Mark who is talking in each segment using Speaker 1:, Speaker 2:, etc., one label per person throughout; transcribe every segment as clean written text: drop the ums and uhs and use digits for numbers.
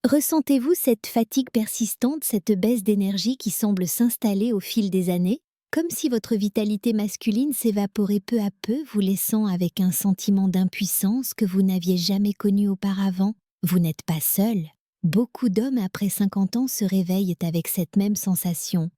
Speaker 1: Ressentez-vous cette fatigue persistante, cette baisse d'énergie qui semble s'installer au fil des années? Comme si votre vitalité masculine s'évaporait peu à peu, vous laissant avec un sentiment d'impuissance que vous n'aviez jamais connu auparavant? Vous n'êtes pas seul. Beaucoup d'hommes après 50 ans se réveillent avec cette même sensation.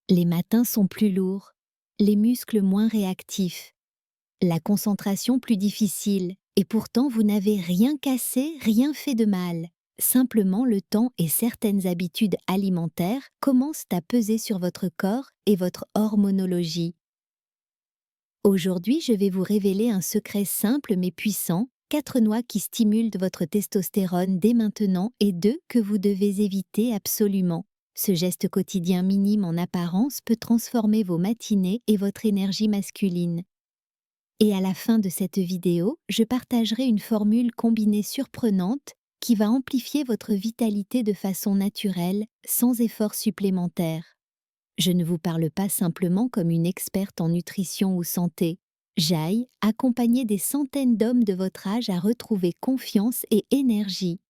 Speaker 1: Les matins sont plus lourds, les muscles moins réactifs, la concentration plus difficile, et pourtant vous n'avez rien cassé, rien fait de mal. Simplement le temps et certaines habitudes alimentaires commencent à peser sur votre corps et votre hormonologie. Aujourd'hui, je vais vous révéler un secret simple mais puissant, 4 noix qui stimulent votre testostérone dès maintenant et 2 que vous devez éviter absolument. Ce geste quotidien minime en apparence peut transformer vos matinées et votre énergie masculine. Et à la fin de cette vidéo, je partagerai une formule combinée surprenante qui va amplifier votre vitalité de façon naturelle, sans effort supplémentaire. Je ne vous parle pas simplement comme une experte en nutrition ou santé. J'aille accompagner des centaines d'hommes de votre âge à retrouver confiance et énergie.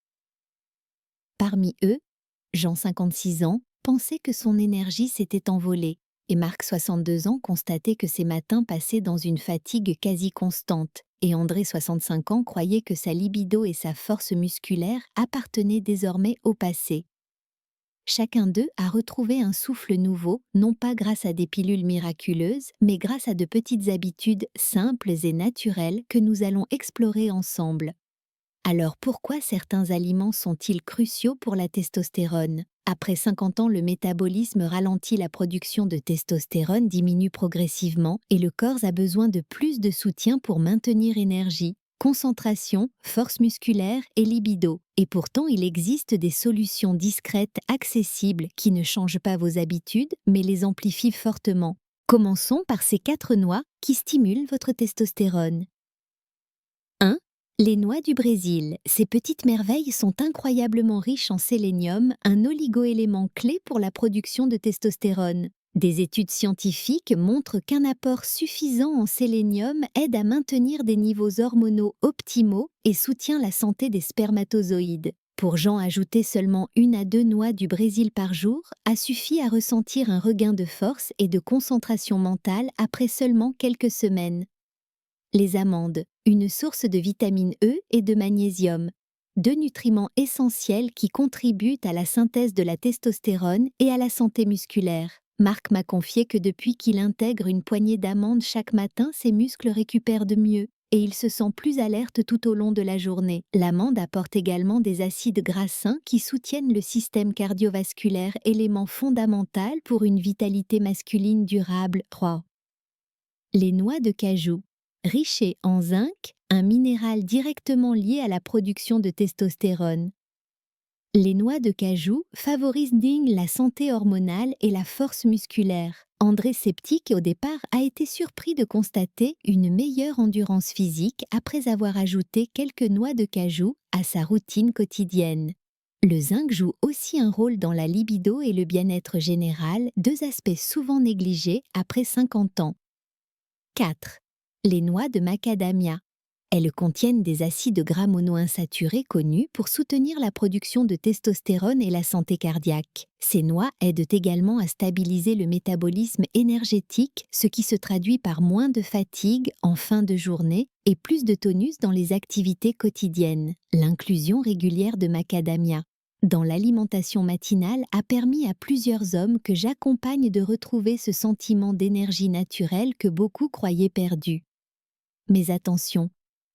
Speaker 1: Parmi eux, Jean 56 ans pensait que son énergie s'était envolée et Marc 62 ans constatait que ses matins passaient dans une fatigue quasi constante et André 65 ans croyait que sa libido et sa force musculaire appartenaient désormais au passé. Chacun d'eux a retrouvé un souffle nouveau, non pas grâce à des pilules miraculeuses, mais grâce à de petites habitudes simples et naturelles que nous allons explorer ensemble. Alors pourquoi certains aliments sont-ils cruciaux pour la testostérone? Après 50 ans, le métabolisme ralentit, la production de testostérone diminue progressivement et le corps a besoin de plus de soutien pour maintenir énergie, concentration, force musculaire et libido. Et pourtant, il existe des solutions discrètes, accessibles, qui ne changent pas vos habitudes, mais les amplifient fortement. Commençons par ces 4 noix qui stimulent votre testostérone. 1. Les noix du Brésil. Ces petites merveilles sont incroyablement riches en sélénium, un oligoélément clé pour la production de testostérone. Des études scientifiques montrent qu'un apport suffisant en sélénium aide à maintenir des niveaux hormonaux optimaux et soutient la santé des spermatozoïdes. Pour Jean, ajouter seulement 1 à 2 noix du Brésil par jour a suffi à ressentir un regain de force et de concentration mentale après seulement quelques semaines. Les amandes, une source de vitamine E et de magnésium, 2 nutriments essentiels qui contribuent à la synthèse de la testostérone et à la santé musculaire. Marc m'a confié que depuis qu'il intègre une poignée d'amandes chaque matin, ses muscles récupèrent de mieux et il se sent plus alerte tout au long de la journée. L'amande apporte également des acides gras sains qui soutiennent le système cardiovasculaire, élément fondamental pour une vitalité masculine durable. 3. Les noix de cajou. Riches en zinc, un minéral directement lié à la production de testostérone. Les noix de cajou favorisent la santé hormonale et la force musculaire. André, sceptique au départ, a été surpris de constater une meilleure endurance physique après avoir ajouté quelques noix de cajou à sa routine quotidienne. Le zinc joue aussi un rôle dans la libido et le bien-être général, 2 aspects souvent négligés après 50 ans. 4. Les noix de macadamia. Elles contiennent des acides gras monoinsaturés connus pour soutenir la production de testostérone et la santé cardiaque. Ces noix aident également à stabiliser le métabolisme énergétique, ce qui se traduit par moins de fatigue en fin de journée et plus de tonus dans les activités quotidiennes. L'inclusion régulière de macadamia dans l'alimentation matinale a permis à plusieurs hommes que j'accompagne de retrouver ce sentiment d'énergie naturelle que beaucoup croyaient perdu. Mais attention,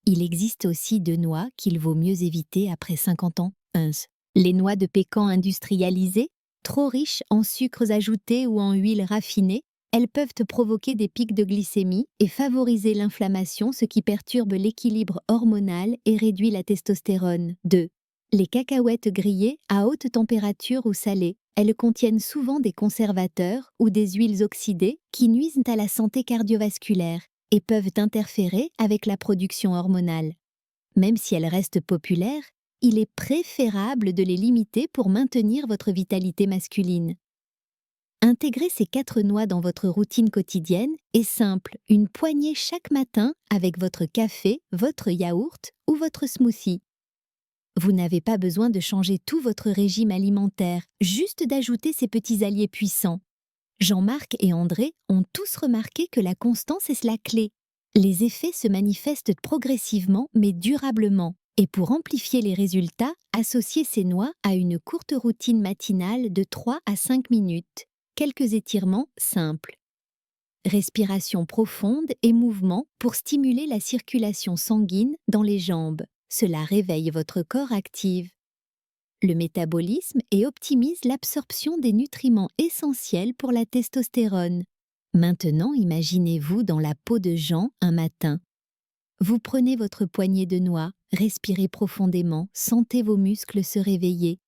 Speaker 1: il existe aussi 2 noix qu'il vaut mieux éviter après 50 ans. 1. Les noix de pécan industrialisées, trop riches en sucres ajoutés ou en huiles raffinées, elles peuvent provoquer des pics de glycémie et favoriser l'inflammation, ce qui perturbe l'équilibre hormonal et réduit la testostérone. 2. Les cacahuètes grillées à haute température ou salées. Elles contiennent souvent des conservateurs ou des huiles oxydées qui nuisent à la santé cardiovasculaire et peuvent interférer avec la production hormonale. Même si elles restent populaires, il est préférable de les limiter pour maintenir votre vitalité masculine. Intégrer ces 4 noix dans votre routine quotidienne est simple, une poignée chaque matin avec votre café, votre yaourt ou votre smoothie. Vous n'avez pas besoin de changer tout votre régime alimentaire, juste d'ajouter ces petits alliés puissants. Jean-Marc et André ont tous remarqué que la constance est la clé. Les effets se manifestent progressivement mais durablement. Et pour amplifier les résultats, associez ces noix à une courte routine matinale de 3 à 5 minutes. Quelques étirements simples. Respiration profonde et mouvement pour stimuler la circulation sanguine dans les jambes. Cela réveille votre corps actif. Le métabolisme et optimise l'absorption des nutriments essentiels pour la testostérone. Maintenant, imaginez-vous dans la peau de Jean un matin. Vous prenez votre poignée de noix, respirez profondément, sentez vos muscles se réveiller.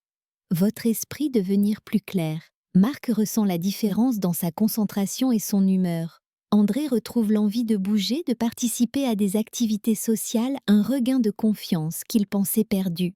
Speaker 1: Votre esprit devenir plus clair. Marc ressent la différence dans sa concentration et son humeur. André retrouve l'envie de bouger, de participer à des activités sociales, un regain de confiance qu'il pensait perdu.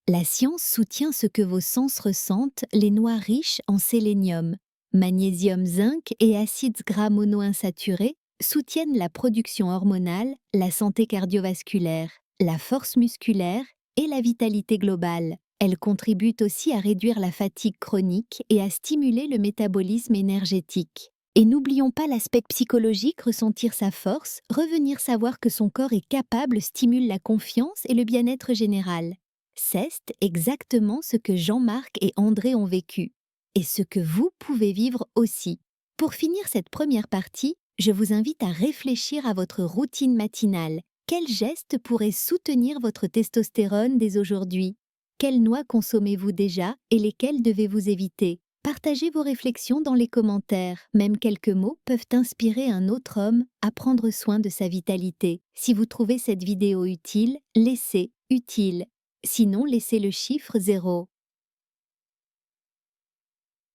Speaker 1: La science soutient ce que vos sens ressentent, les noix riches en sélénium, magnésium, zinc et acides gras monoinsaturés soutiennent la production hormonale, la santé cardiovasculaire, la force musculaire et la vitalité globale. Elles contribuent aussi à réduire la fatigue chronique et à stimuler le métabolisme énergétique. Et n'oublions pas l'aspect psychologique, ressentir sa force, revenir savoir que son corps est capable stimule la confiance et le bien-être général. C'est exactement ce que Jean-Marc et André ont vécu, et ce que vous pouvez vivre aussi. Pour finir cette première partie, je vous invite à réfléchir à votre routine matinale. Quels gestes pourraient soutenir votre testostérone dès aujourd'hui? Quelles noix consommez-vous déjà et lesquelles devez-vous éviter? Partagez vos réflexions dans les commentaires. Même quelques mots peuvent inspirer un autre homme à prendre soin de sa vitalité. Si vous trouvez cette vidéo utile, laissez « utile ». Sinon, laissez le chiffre 0.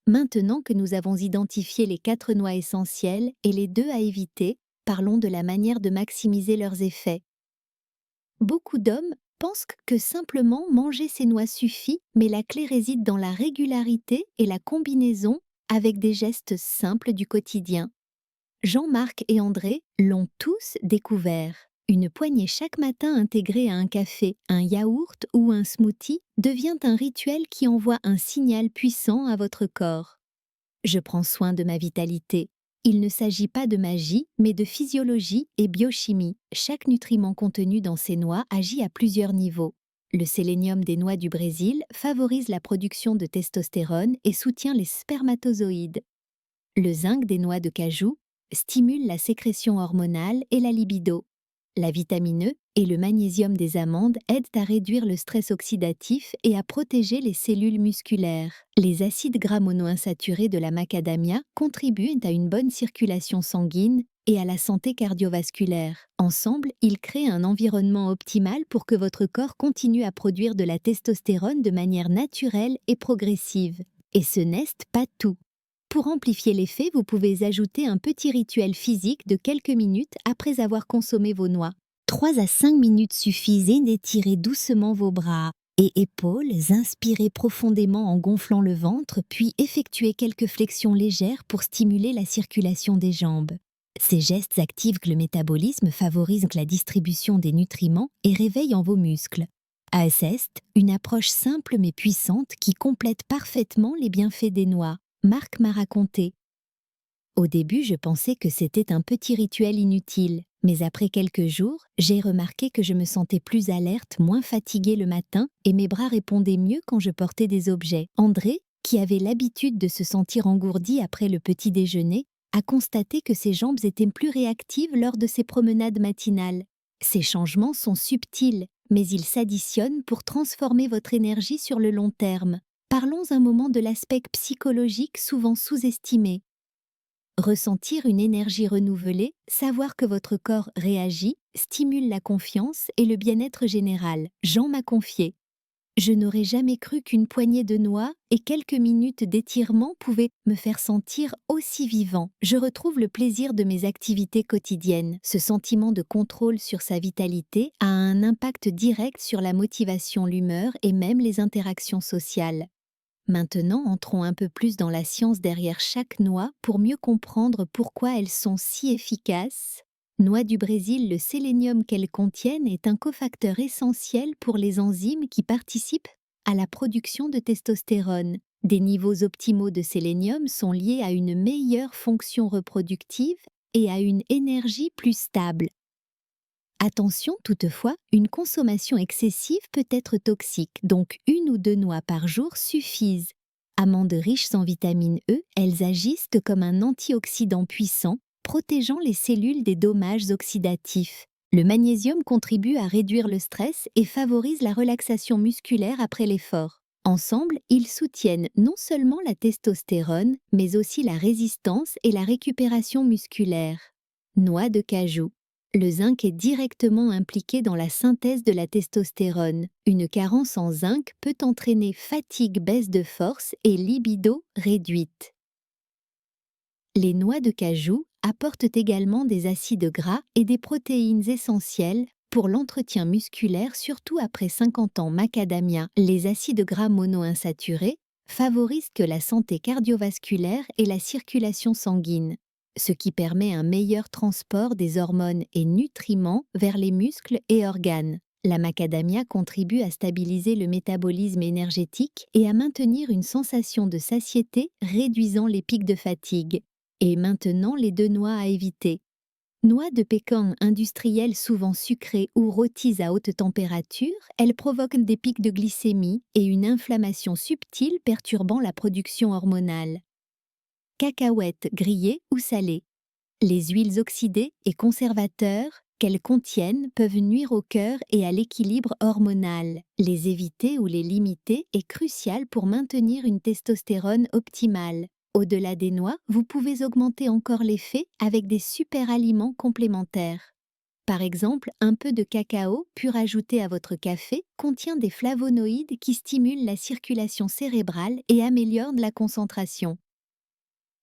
Speaker 1: Maintenant que nous avons identifié les 4 noix essentielles et les 2 à éviter, parlons de la manière de maximiser leurs effets. Beaucoup d'hommes pensent que simplement manger ces noix suffit, mais la clé réside dans la régularité et la combinaison avec des gestes simples du quotidien. Jean-Marc et André l'ont tous découvert. Une poignée chaque matin intégrée à un café, un yaourt ou un smoothie devient un rituel qui envoie un signal puissant à votre corps. Je prends soin de ma vitalité. Il ne s'agit pas de magie, mais de physiologie et biochimie. Chaque nutriment contenu dans ces noix agit à plusieurs niveaux. Le sélénium des noix du Brésil favorise la production de testostérone et soutient les spermatozoïdes. Le zinc des noix de cajou stimule la sécrétion hormonale et la libido. La vitamine E et le magnésium des amandes aident à réduire le stress oxydatif et à protéger les cellules musculaires. Les acides gras monoinsaturés de la macadamia contribuent à une bonne circulation sanguine et à la santé cardiovasculaire. Ensemble, ils créent un environnement optimal pour que votre corps continue à produire de la testostérone de manière naturelle et progressive. Et ce n'est pas tout. Pour amplifier l'effet, vous pouvez ajouter un petit rituel physique de quelques minutes après avoir consommé vos noix. 3 à 5 minutes suffisent d'étirer doucement vos bras et épaules, inspirez profondément en gonflant le ventre, puis effectuez quelques flexions légères pour stimuler la circulation des jambes. Ces gestes activent le métabolisme, favorisent la distribution des nutriments et réveillent en vos muscles. C'est une approche simple mais puissante qui complète parfaitement les bienfaits des noix. Marc m'a raconté. Au début, je pensais que c'était un petit rituel inutile, mais après quelques jours, j'ai remarqué que je me sentais plus alerte, moins fatiguée le matin et mes bras répondaient mieux quand je portais des objets. André, qui avait l'habitude de se sentir engourdi après le petit déjeuner, a constaté que ses jambes étaient plus réactives lors de ses promenades matinales. Ces changements sont subtils, mais ils s'additionnent pour transformer votre énergie sur le long terme. Parlons un moment de l'aspect psychologique souvent sous-estimé. Ressentir une énergie renouvelée, savoir que votre corps réagit, stimule la confiance et le bien-être général. Jean m'a confié. Je n'aurais jamais cru qu'une poignée de noix et quelques minutes d'étirement pouvaient me faire sentir aussi vivant. Je retrouve le plaisir de mes activités quotidiennes. Ce sentiment de contrôle sur sa vitalité a un impact direct sur la motivation, l'humeur et même les interactions sociales. Maintenant, entrons un peu plus dans la science derrière chaque noix pour mieux comprendre pourquoi elles sont si efficaces. Noix du Brésil, le sélénium qu'elles contiennent est un cofacteur essentiel pour les enzymes qui participent à la production de testostérone. Des niveaux optimaux de sélénium sont liés à une meilleure fonction reproductive et à une énergie plus stable. Attention toutefois, une consommation excessive peut être toxique, donc 1 ou 2 noix par jour suffisent. Amandes riches en vitamine E, elles agissent comme un antioxydant puissant, protégeant les cellules des dommages oxydatifs. Le magnésium contribue à réduire le stress et favorise la relaxation musculaire après l'effort. Ensemble, ils soutiennent non seulement la testostérone, mais aussi la résistance et la récupération musculaire. Noix de cajou. Le zinc est directement impliqué dans la synthèse de la testostérone. Une carence en zinc peut entraîner fatigue, baisse de force et libido réduite. Les noix de cajou apportent également des acides gras et des protéines essentielles pour l'entretien musculaire, surtout après 50 ans. Macadamia. Les acides gras monoinsaturés favorisent que la santé cardiovasculaire et la circulation sanguine, ce qui permet un meilleur transport des hormones et nutriments vers les muscles et organes. La macadamia contribue à stabiliser le métabolisme énergétique et à maintenir une sensation de satiété, réduisant les pics de fatigue. Et maintenant, les 2 noix à éviter. Noix de pécan industrielles souvent sucrées ou rôties à haute température, elles provoquent des pics de glycémie et une inflammation subtile perturbant la production hormonale. Cacahuètes grillées ou salées. Les huiles oxydées et conservateurs qu'elles contiennent peuvent nuire au cœur et à l'équilibre hormonal. Les éviter ou les limiter est crucial pour maintenir une testostérone optimale. Au-delà des noix, vous pouvez augmenter encore l'effet avec des super-aliments complémentaires. Par exemple, un peu de cacao pur ajouté à votre café contient des flavonoïdes qui stimulent la circulation cérébrale et améliorent la concentration.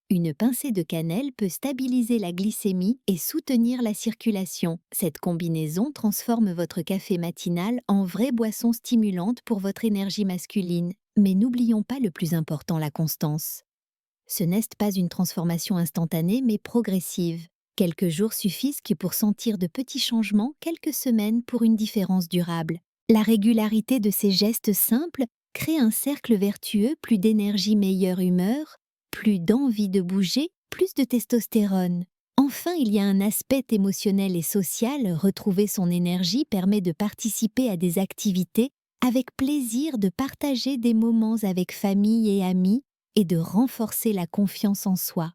Speaker 1: Une pincée de cannelle peut stabiliser la glycémie et soutenir la circulation. Cette combinaison transforme votre café matinal en vraie boisson stimulante pour votre énergie masculine. Mais n'oublions pas le plus important, la constance. Ce n'est pas une transformation instantanée mais progressive. Quelques jours suffisent pour sentir de petits changements, quelques semaines pour une différence durable. La régularité de ces gestes simples crée un cercle vertueux, plus d'énergie, meilleure humeur, plus d'envie de bouger, plus de testostérone. Enfin, il y a un aspect émotionnel et social. Retrouver son énergie permet de participer à des activités avec plaisir, de partager des moments avec famille et amis et de renforcer la confiance en soi.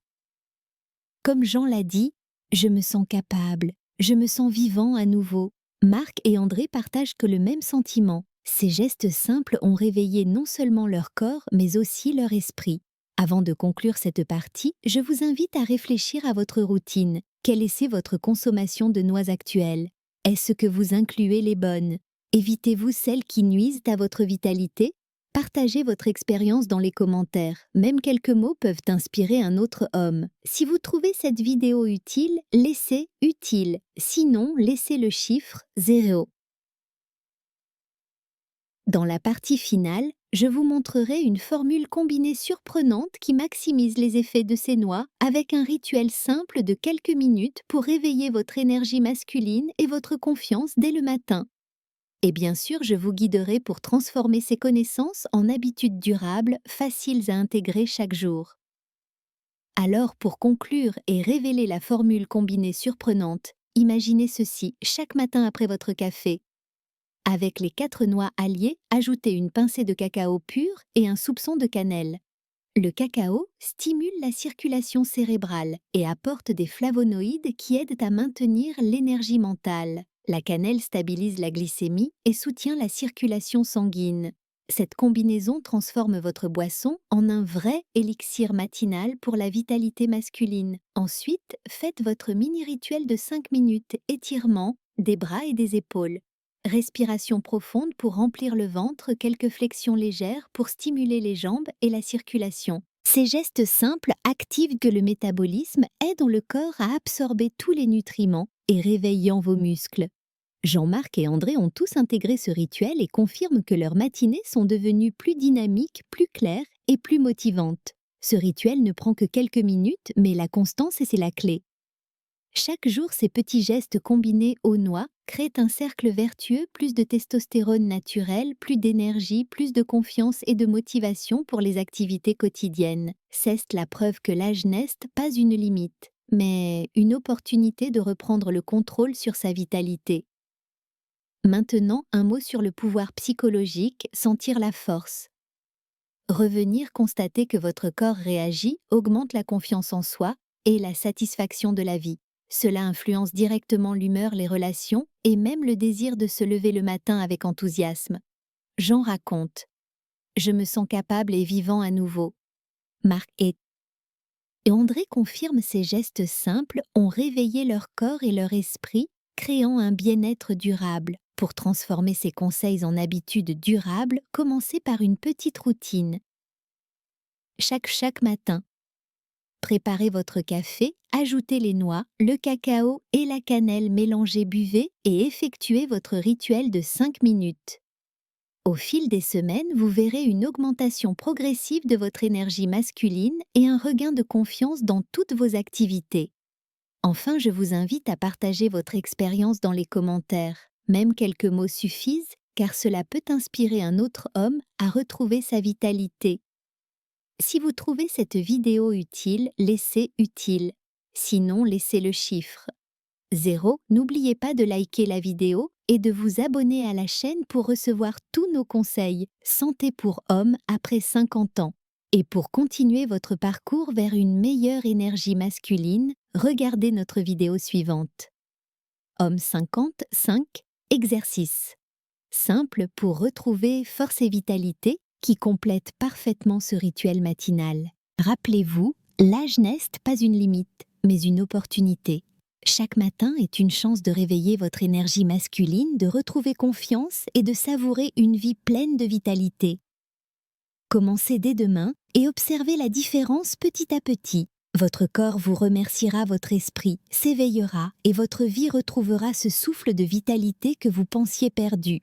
Speaker 1: Comme Jean l'a dit, je me sens capable, je me sens vivant à nouveau. Marc et André partagent le même sentiment. Ces gestes simples ont réveillé non seulement leur corps, mais aussi leur esprit. Avant de conclure cette partie, je vous invite à réfléchir à votre routine. Quelle est votre consommation de noix actuelle? Est-ce que vous incluez les bonnes? Évitez-vous celles qui nuisent à votre vitalité? Partagez votre expérience dans les commentaires. Même quelques mots peuvent inspirer un autre homme. Si vous trouvez cette vidéo utile, laissez « utile ». Sinon, laissez le chiffre 0. Dans la partie finale, je vous montrerai une formule combinée surprenante qui maximise les effets de ces noix avec un rituel simple de quelques minutes pour réveiller votre énergie masculine et votre confiance dès le matin. Et bien sûr, je vous guiderai pour transformer ces connaissances en habitudes durables, faciles à intégrer chaque jour. Alors, pour conclure et révéler la formule combinée surprenante, imaginez ceci chaque matin après votre café. Avec les 4 noix alliées, ajoutez une pincée de cacao pur et un soupçon de cannelle. Le cacao stimule la circulation cérébrale et apporte des flavonoïdes qui aident à maintenir l'énergie mentale. La cannelle stabilise la glycémie et soutient la circulation sanguine. Cette combinaison transforme votre boisson en un vrai élixir matinal pour la vitalité masculine. Ensuite, faites votre mini-rituel de 5 minutes, étirement des bras et des épaules. Respiration profonde pour remplir le ventre, quelques flexions légères pour stimuler les jambes et la circulation. Ces gestes simples activent le métabolisme, aidant le corps à absorber tous les nutriments et réveillant vos muscles. Jean-Marc et André ont tous intégré ce rituel et confirment que leurs matinées sont devenues plus dynamiques, plus claires et plus motivantes. Ce rituel ne prend que quelques minutes, mais la constance, c'est la clé. Chaque jour, ces petits gestes combinés aux noix créent un cercle vertueux, plus de testostérone naturelle, plus d'énergie, plus de confiance et de motivation pour les activités quotidiennes. C'est la preuve que l'âge n'est pas une limite, mais une opportunité de reprendre le contrôle sur sa vitalité. Maintenant, un mot sur le pouvoir psychologique, sentir la force. Revenir constater que votre corps réagit augmente la confiance en soi et la satisfaction de la vie. Cela influence directement l'humeur, les relations et même le désir de se lever le matin avec enthousiasme. J'en raconte. Je me sens capable et vivant à nouveau. Marc et André confirme ces gestes simples ont réveillé leur corps et leur esprit, créant un bien-être durable. Pour transformer ces conseils en habitudes durables, commencez par une petite routine. Chaque matin, préparez votre café, ajoutez les noix, le cacao et la cannelle mélangés, buvez et effectuez votre rituel de 5 minutes. Au fil des semaines, vous verrez une augmentation progressive de votre énergie masculine et un regain de confiance dans toutes vos activités. Enfin, je vous invite à partager votre expérience dans les commentaires. Même quelques mots suffisent, car cela peut inspirer un autre homme à retrouver sa vitalité. Si vous trouvez cette vidéo utile, laissez utile. Sinon, laissez le chiffre 0. N'oubliez pas de liker la vidéo et de vous abonner à la chaîne pour recevoir tous nos conseils santé pour hommes après 50 ans. Et pour continuer votre parcours vers une meilleure énergie masculine, regardez notre vidéo suivante. Homme 55, exercice. Simple pour retrouver force et vitalité qui complète parfaitement ce rituel matinal. Rappelez-vous, l'âge n'est pas une limite, mais une opportunité. Chaque matin est une chance de réveiller votre énergie masculine, de retrouver confiance et de savourer une vie pleine de vitalité. Commencez dès demain et observez la différence petit à petit. Votre corps vous remerciera, votre esprit s'éveillera et votre vie retrouvera ce souffle de vitalité que vous pensiez perdu.